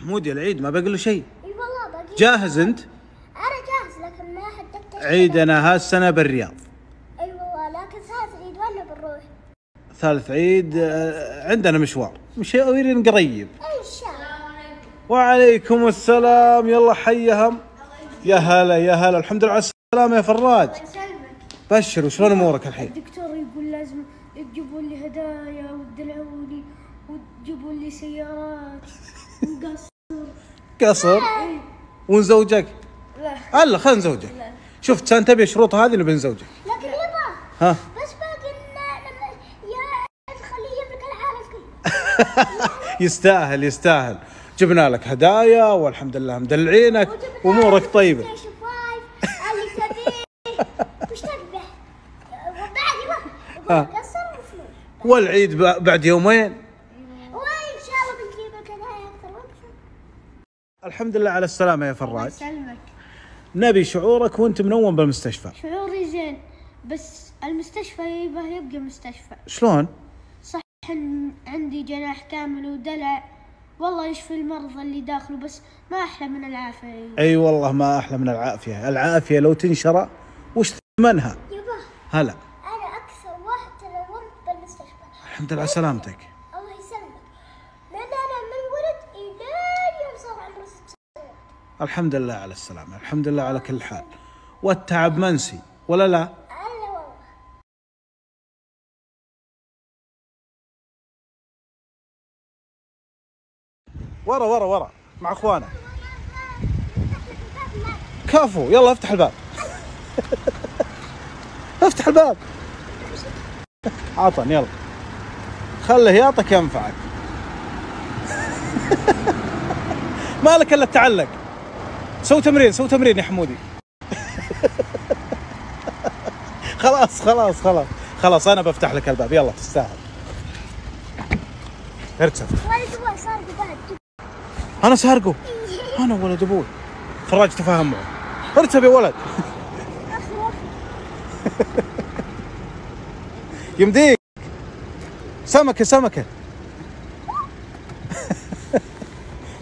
حمودي العيد ما باقي له شيء. اي والله باقي. جاهز انت؟ انا جاهز لكن ما حددت عيدنا هالسنه بالرياض. اي والله لكن ثالث عيد وين بنروح؟ ثالث عيد عندنا مشاوير قريب. ان شاء الله. وعليكم السلام، يلا حيهم. يا هلا يا هلا، الحمد لله على السلامه يا فراج. بشر، وشلون امورك الحين؟ الدكتور يقول لازم تجيبوا لي هدايا وتدلعوني وتجيبوا لي سيارات قصر ونزوجك؟ لا الله خلينا نزوجك. شفت انت تبي الشروط هذه اللي بنزوجك. لكن يبا ها بس باقي يا خليه يملك العالم كله. يستاهل. جبنا لك هدايا والحمد لله مدلعينك وامورك طيبه. اللي تبيه وش تبيه وبعد يبا قصر وفلوس. والعيد بعد يومين. وان شاء الله بنجيب لك هدايا اكثر واكثر. الحمد لله على السلامه يا فراج. يسلمك. نبي شعورك وانت منوم بالمستشفى. شعوري زين بس المستشفى يبقى مستشفى. شلون؟ صح عندي جناح كامل ودلع، والله يشفي المرضى اللي داخله، بس ما احلى من العافيه. اي والله ما احلى من العافيه. العافيه لو تنشرى وش ثمنها؟ يبا هلا انا اكثر واحد تلونت بالمستشفى. الحمد لله على سلامتك. الله يسلمك. لان انا من ولد الى يوم صار عمري 6 سنوات. الحمد لله على السلامه، الحمد لله على كل حال. والتعب منسي ولا لا؟ الله والله. ورا مع اخوانه. كفو، يلا افتح الباب. افتح الباب. عطن يلا، خله يعطك ينفعك. مالك الا تعلق. سوي تمرين يا حمودي. خلاص انا بفتح لك الباب، يلا تستاهل. ارتب. ولد سارق بعد. انا سارقه؟ انا ولد ابوي. فراج تفاهم معه. ارتب يا ولد. يمديك. سمكه.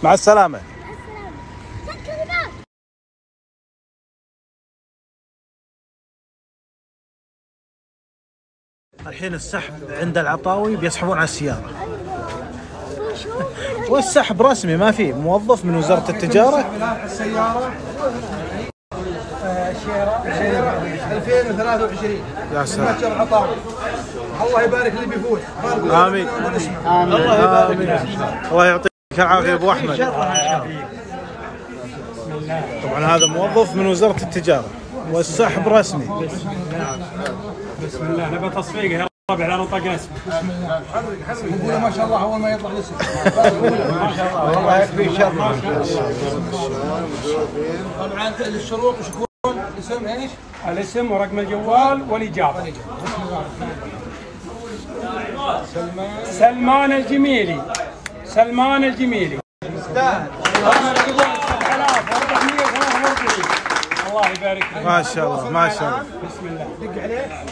مع السلامه. الحين السحب عند العطاوي بيسحبون على السيارة. والسحب رسمي، ما في موظف من وزارة التجارة. السيارة شيرة 2023 يا سلام. متجر العطاوي. الله يبارك اللي بيفوز. آمين. الله يعطيك العافية أبو أحمد. طبعا هذا موظف من وزارة التجارة والسحب رسمي. بسم الله. نبى تصفيقه يا ربع لا نطق اسمه. نقول ما شاء الله اول ما يطلع الاسم. ما شاء الله والله يكفي شر. طبعا الشروط وش يكون؟ الاسم ايش؟ الاسم ورقم الجوال والاجابه. سلمان الجميلي. يستاهل. الله يبارك فيك. ما شاء الله. بسم الله. دق عليه.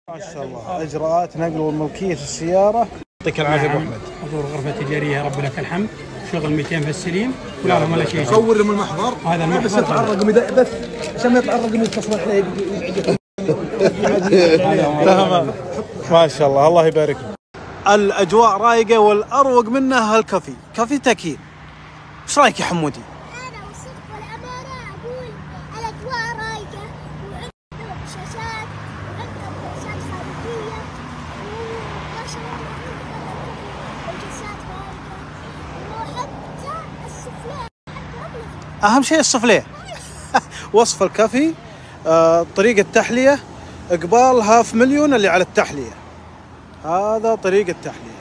ما شاء الله. اجراءات نقل وملكيه السياره. يعطيك العافيه ابو احمد. حضور غرفه تجاريه رب لك الحمد. شغل 200 في السليم ولا ولا شيء. صور لهم المحضر. هذا المحضر. بس يطلع الرقم بس عشان ما يطلع الرقم يتصل عليه. ما شاء الله يبارك. الاجواء رايقه والاروق منها هالكافي، كافي تكييف. ايش رايك يا حمودي؟ انا والصدق والامانه اقول الاجواء رايقه وعندهم شاشات وعندهم شاشات خارجيه وما شاء الله والجلسات رايقه وحتى السفليه. اهم شيء السفليه. وصف الكافي طريقه تحليه قبال 500,000 اللي على التحليه. هذا طريقه تحليه.